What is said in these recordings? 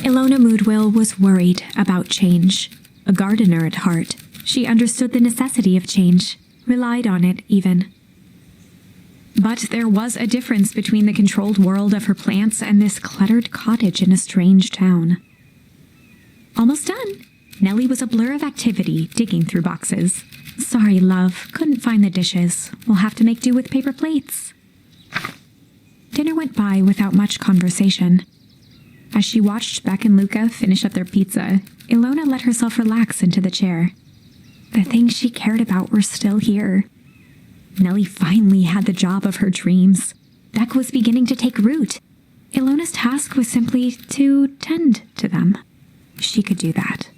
Ilona Moodwill was worried about change. A gardener at heart, she understood the necessity of change, relied on it even. But there was a difference between the controlled world of her plants and this cluttered cottage in a strange town. Almost done. Nellie was a blur of activity, digging through boxes. Sorry, love, couldn't find the dishes. We'll have to make do with paper plates. Dinner went by without much conversation. As she watched Beck and Luka finish up their pizza, Ilona let herself relax into the chair. The things she cared about were still here. Nellie finally had the job of her dreams. Beck was beginning to take root. Ilona's task was simply to tend to them. She could do that.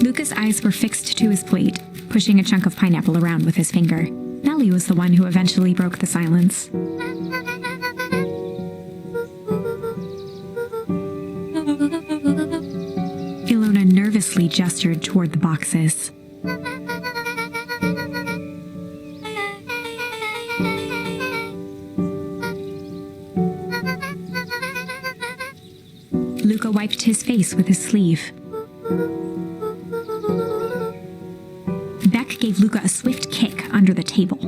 Luka's eyes were fixed to his plate, pushing a chunk of pineapple around with his finger. Nellie was the one who eventually broke the silence. Ilona nervously gestured toward the boxes. Luka wiped his face with his sleeve. Beck gave Luka a swift kick under the table.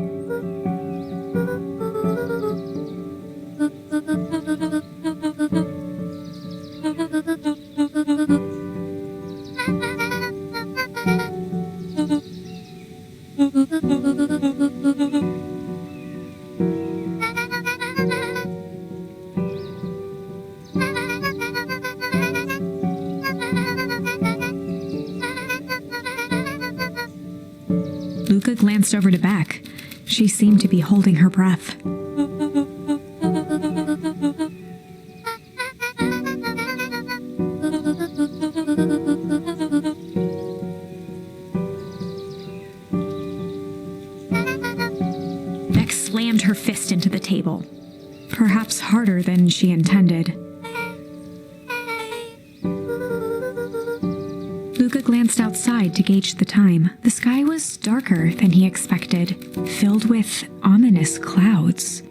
Luka glanced over to Beck. She seemed to be holding her breath. Beck slammed her fist into the table, perhaps harder than she intended. Luka glanced outside to gauge the time. The sky was darker than he expected, filled with ominous clouds.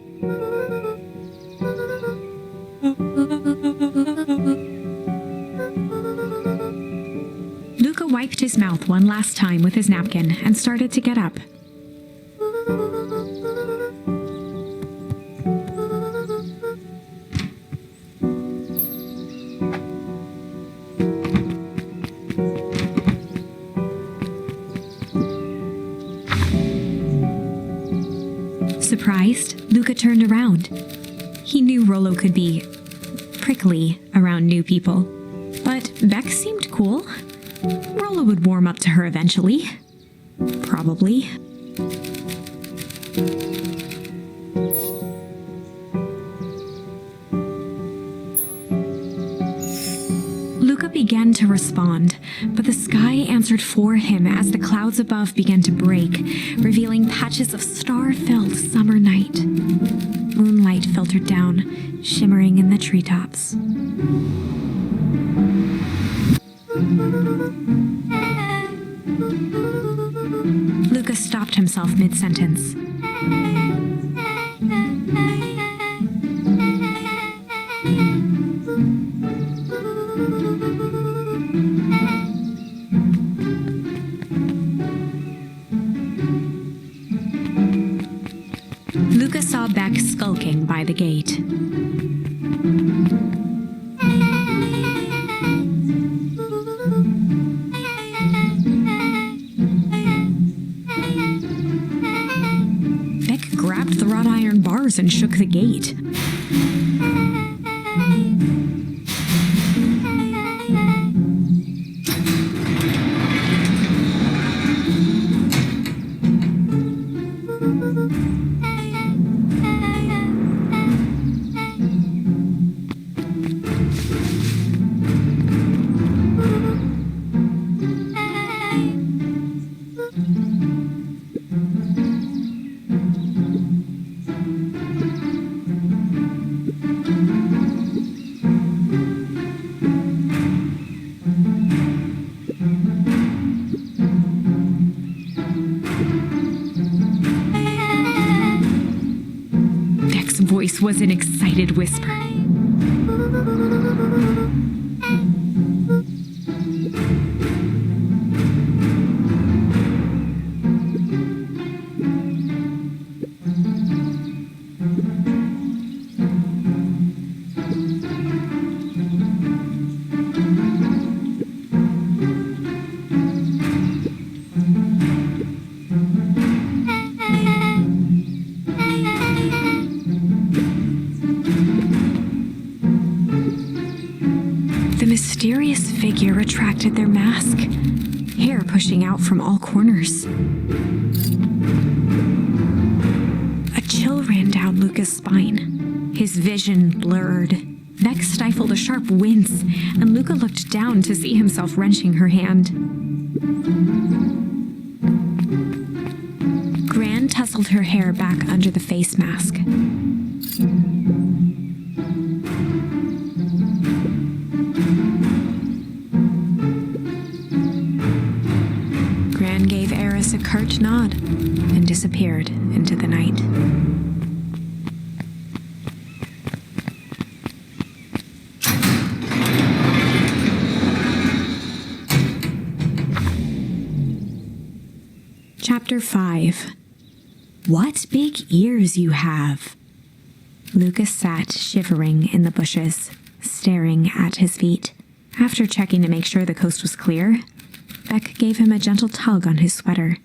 Luka wiped his mouth one last time with his napkin and started to get up. Surprised, Luka turned around. He knew Rollo could be prickly around new people, but Beck seemed cool. Rollo would warm up to her eventually. Probably. Luka began to respond, but the sky answered for him as the clouds above began to break, revealing patches of star-filled summer night. Moonlight filtered down, shimmering in the treetops. Luka stopped himself mid-sentence. Luka saw Beck skulking by the gate. Beck grabbed the wrought iron bars and shook the gate. voice was an excited whisper. The mysterious figure retracted their mask, hair pushing out from all corners. A chill ran down Luka's spine. His vision blurred. Vex stifled a sharp wince, and Luka looked down to see himself wrenching her hand. Gran tousled her hair back under the face mask. Gran gave Eris a curt nod and disappeared into the night. Chapter 5. What big ears you have! Luka sat shivering in the bushes, staring at his feet. After checking to make sure the coast was clear, Beck gave him a gentle tug on his sweater.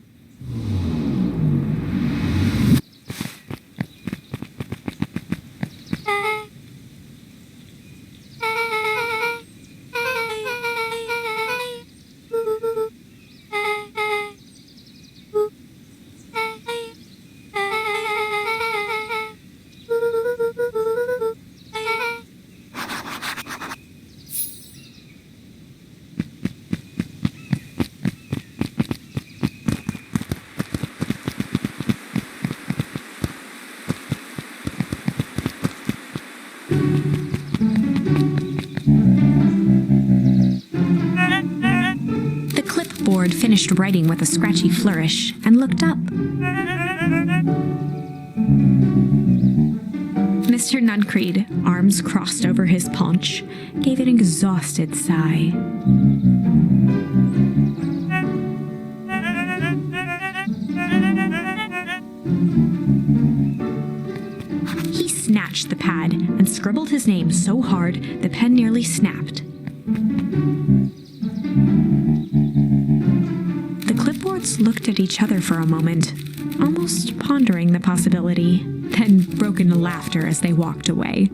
The clipboard finished writing with a scratchy flourish and looked up. Mr. Nuncreed, arms crossed over his paunch, gave an exhausted sigh. He snatched the pad and scribbled his name so hard the pen nearly snapped. The clipboards looked at each other for a moment, almost pondering the possibility, then broke into laughter as they walked away.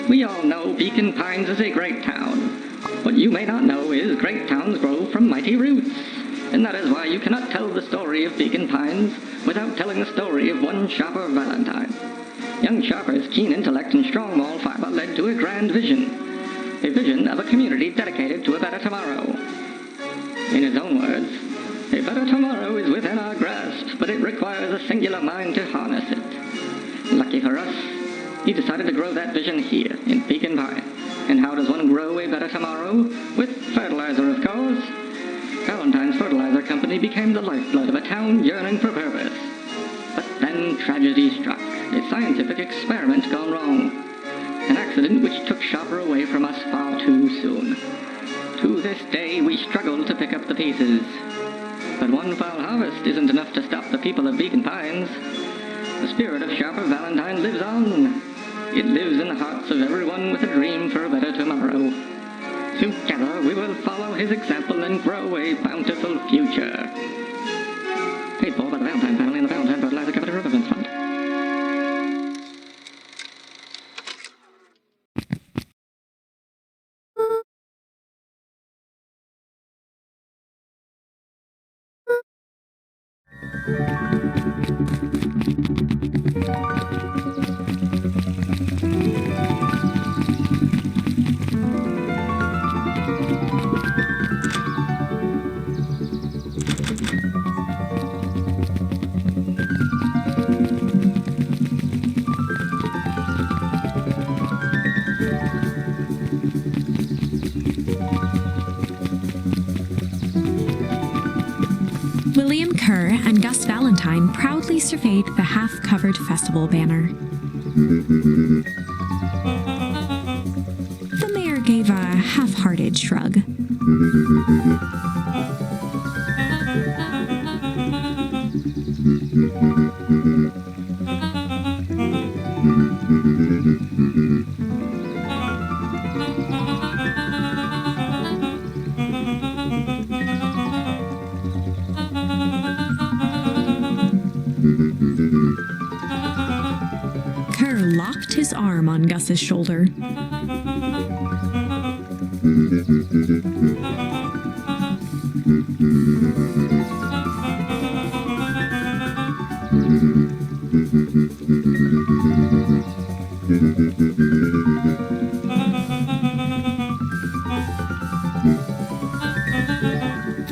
We all know Beacon Pines is a great town. What you may not know is great towns grow from mighty roots. And that is why you cannot tell the story of Beacon Pines without telling the story of one Sharper Valentine. Young Sharper's keen intellect and strong moral fiber led to a grand vision. A vision of a community dedicated to a better tomorrow. In his own words, a better tomorrow is within our grasp, but it requires a singular mind to harness it. Lucky for us, he decided to grow that vision here in Beacon Pines. And how does one grow a better tomorrow? With fertilizer, of course. Valentine's Fertilizer Company became the lifeblood of a town yearning for purpose. But then tragedy struck, a scientific experiment gone wrong. An accident which took Shopper away from us far too soon. To this day, we struggle to pick up the pieces. But one foul harvest isn't enough to stop the people of Beacon Pines. The spirit of Shopper Valentine lives on. It lives in the hearts of everyone with a dream for a better tomorrow. Together, we will follow his example and grow a bountiful future. Paid for by the Valentine family and the Valentine Fertilizer Company Reverence Fund. William Kerr and Gus Valentine proudly surveyed the half-covered festival banner. The mayor gave a half-hearted shrug. Kerr locked his arm on Gus's shoulder.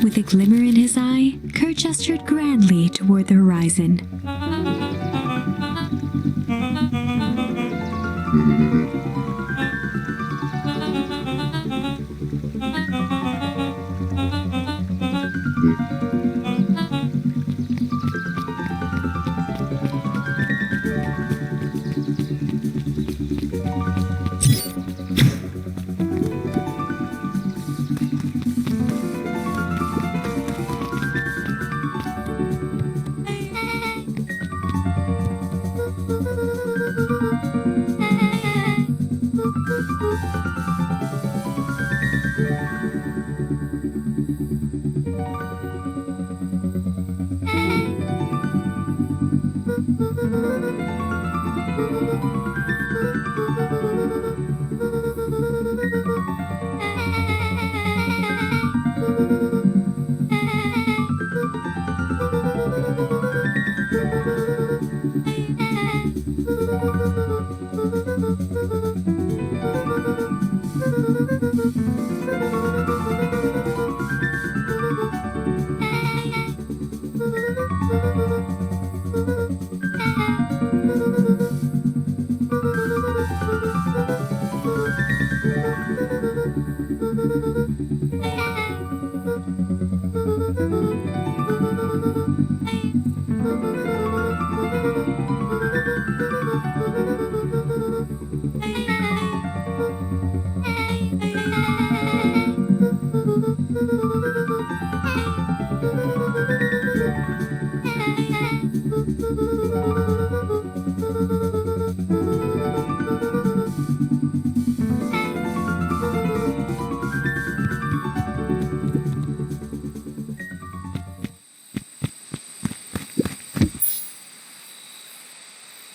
With a glimmer in his eye, Kerr gestured grandly toward the horizon.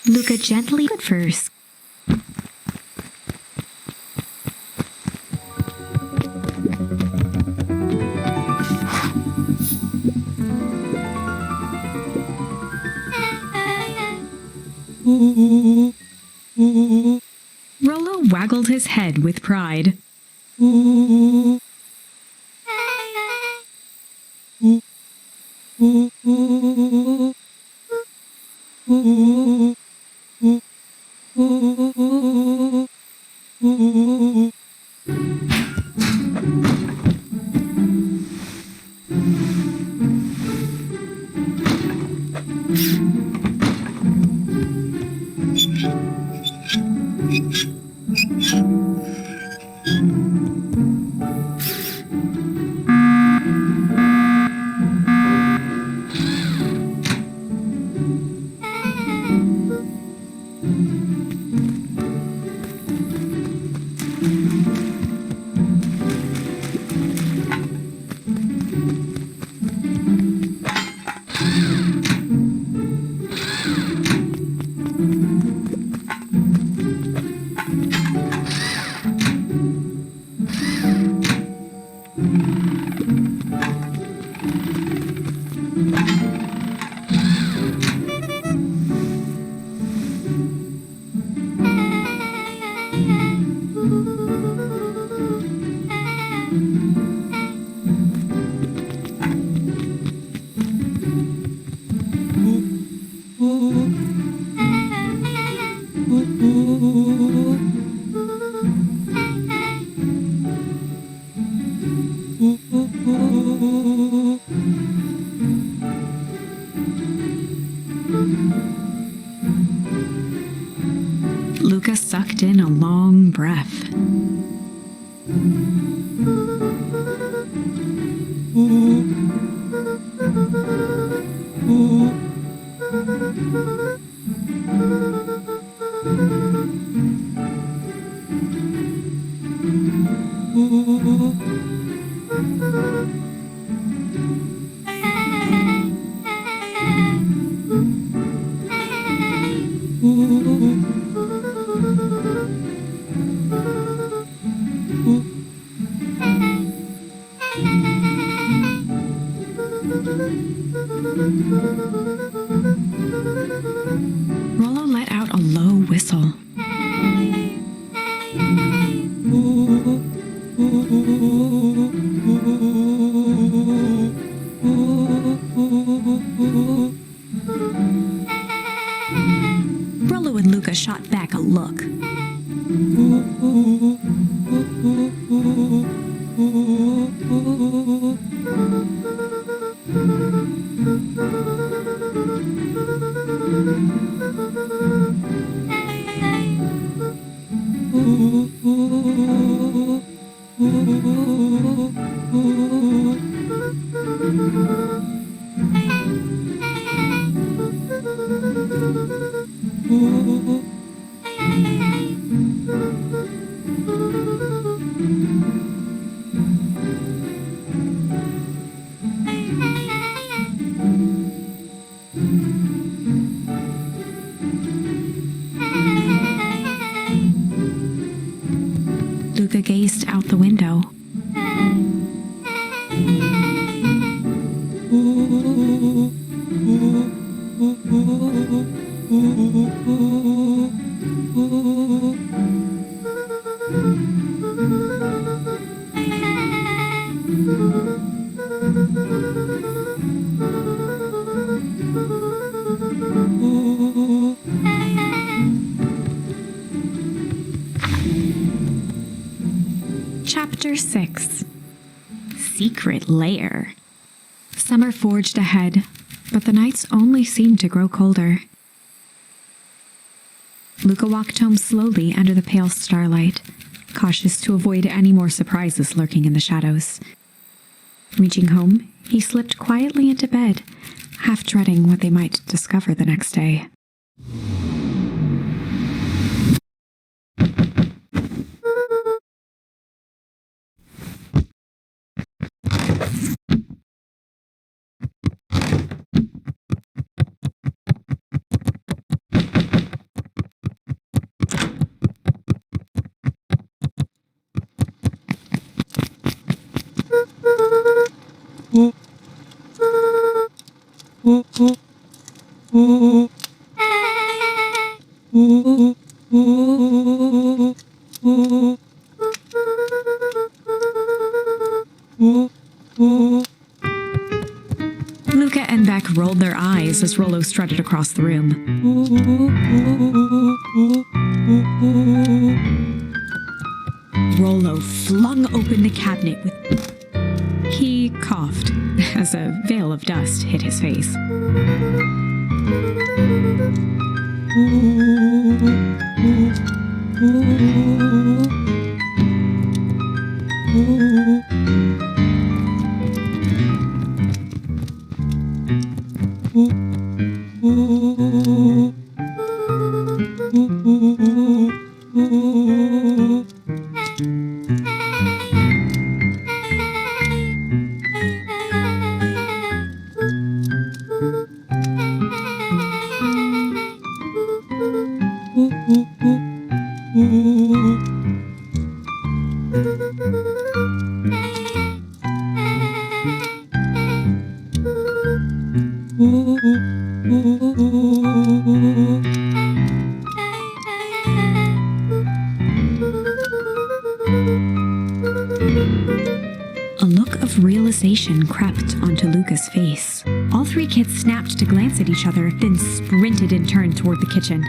Luka gently at first. Rollo waggled his head with pride. Luka sucked in a long breath. Rollo let out a low whistle. Rollo and Luka shot back a look. Luka gazed out the window. Chapter 6. Secret Lair. Summer forged ahead, but the nights only seemed to grow colder. Luka walked home slowly under the pale starlight, cautious to avoid any more surprises lurking in the shadows. Reaching home, he slipped quietly into bed, half dreading what they might discover the next day. Luka and Beck rolled their eyes as Rollo strutted across the room. Rollo flung open the cabinet with... He coughed as a veil of dust hit his face. A look of realization crept onto Luka's face. All three kids snapped to glance at each other, then sprinted and turned toward the kitchen.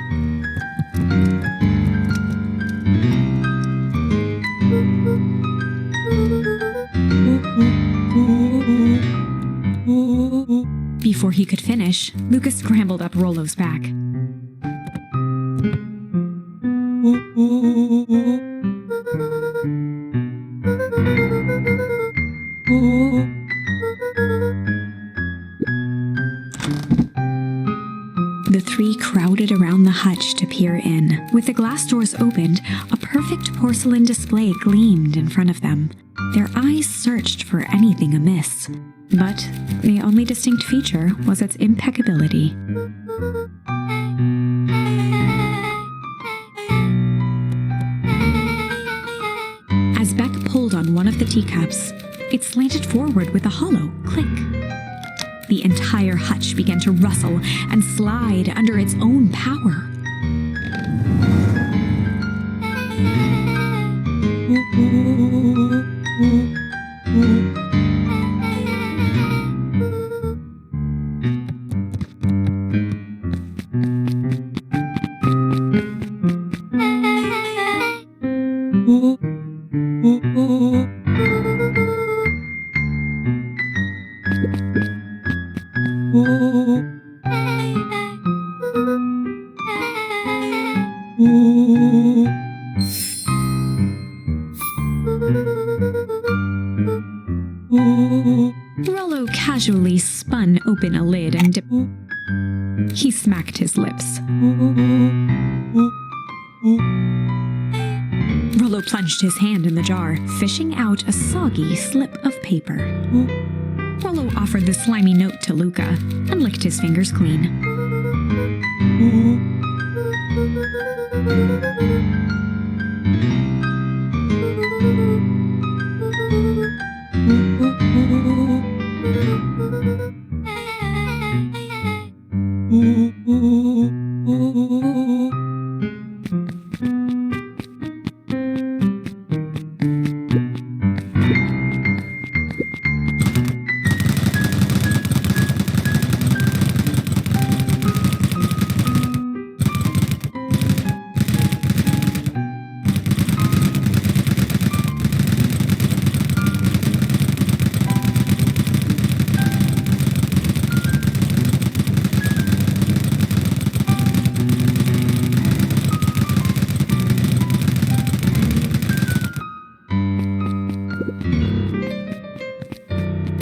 Before he could finish, Luka scrambled up Rollo's back. The three crowded around the hutch to peer in. With the glass doors opened, a perfect porcelain display gleamed in front of them. Their eyes searched for anything amiss, but the only distinct feature was its impeccability. As Beck pulled on one of the teacups, it slanted forward with a hollow click. The entire hutch began to rustle and slide under its own power. Rollo casually spun open a lid and he smacked his lips. Rollo plunged his hand in the jar, fishing out a soggy slip of paper. Rollo offered the slimy note to Luka and licked his fingers clean.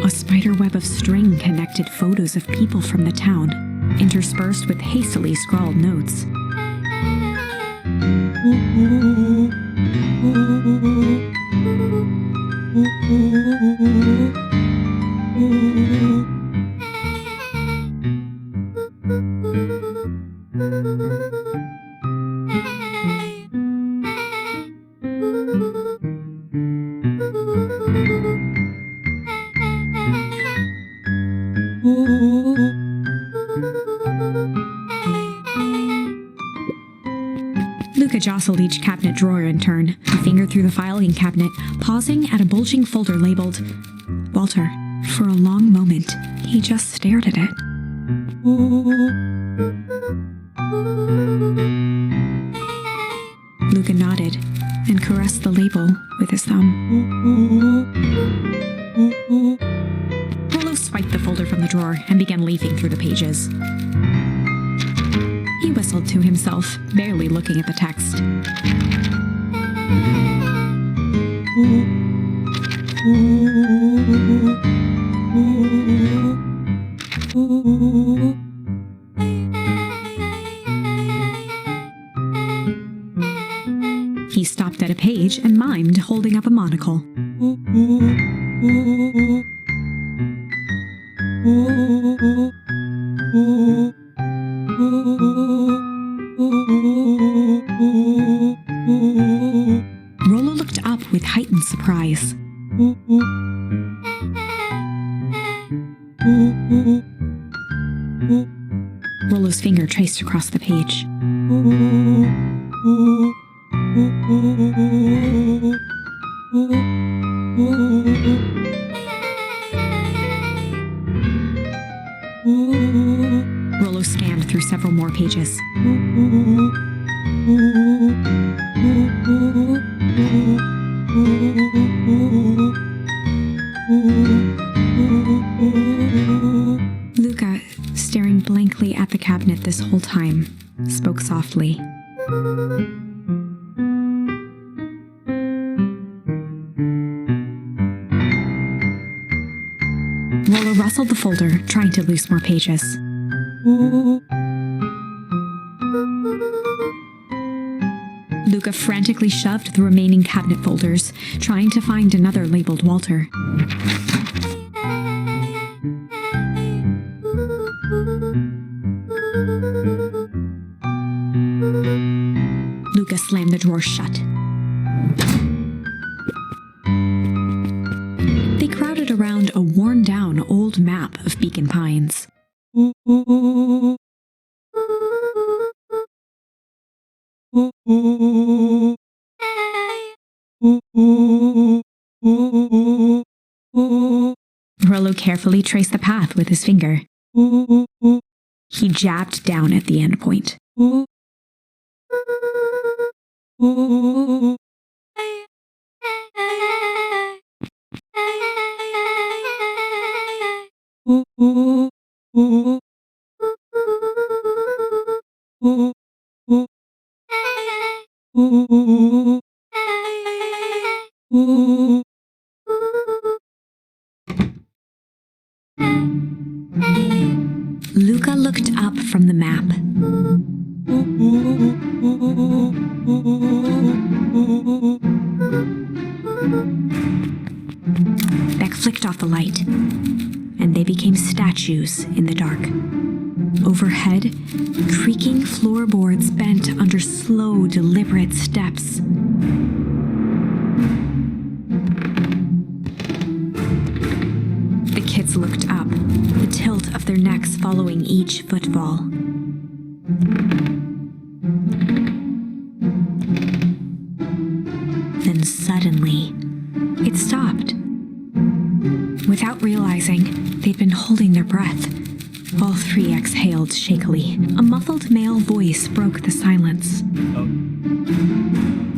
A spider web of string connected photos of people from the town, interspersed with hastily scrawled notes. Luka jostled each cabinet drawer in turn, a finger through the filing cabinet, pausing at a bulging folder labeled Walter. For a long moment, he just stared at it. Luka nodded and caressed the label with his thumb. Rollo swiped the folder from the drawer and began leafing through the pages. whistled to himself, barely looking at the text. He stopped at a page and mimed, holding up a monocle. Rollo looked up with heightened surprise. Rollo's finger traced across the page. Rollo scanned through several more pages. Luka, staring blankly at the cabinet this whole time, spoke softly. Rollo rustled the folder, trying to loose more pages. Luka frantically shoved the remaining cabinet folders, trying to find another labeled Walter. Luka slammed the drawer shut. They crowded around a worn-down old map of Beacon Pines. Rollo carefully traced the path with his finger. He jabbed down at the end point. Luka looked up from the map. Beck flicked off the light, and they became statues in the dark. Overhead, creaking floorboards bent under slow, deliberate steps. The kids looked up, the tilt of their necks following each footfall. Then suddenly, it stopped. Without realizing, they'd been holding their breath. All three exhaled shakily. A muffled male voice broke the silence.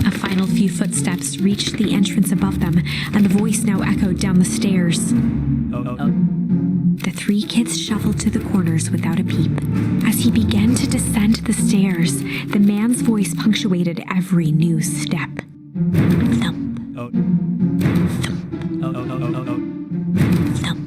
A final few footsteps reached the entrance above them, and the voice now echoed down the stairs. The three kids shuffled to the corners without a peep. As he began to descend the stairs, the man's voice punctuated every new step. Thump. Thump. Thump.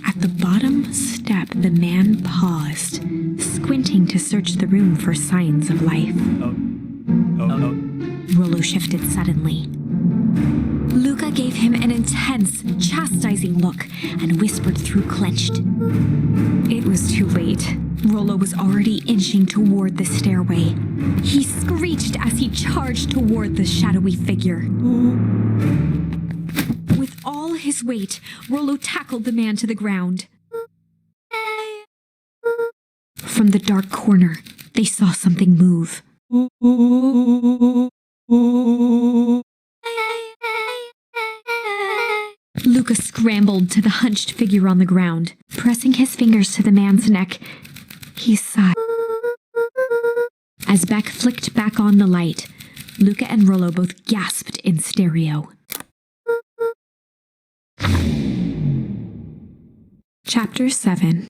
At the bottom step, the man paused, squinting to search the room for signs of life. Rollo shifted suddenly. Luka gave him an intense, chastising look and whispered through clenched. It was too late. Rollo was already inching toward the stairway. He screeched as he charged toward the shadowy figure. With all his weight, Rollo tackled the man to the ground. From the dark corner, they saw something move. Luka scrambled to the hunched figure on the ground. Pressing his fingers to the man's neck, he sighed. As Beck flicked back on the light, Luka and Rollo both gasped in stereo. Chapter 7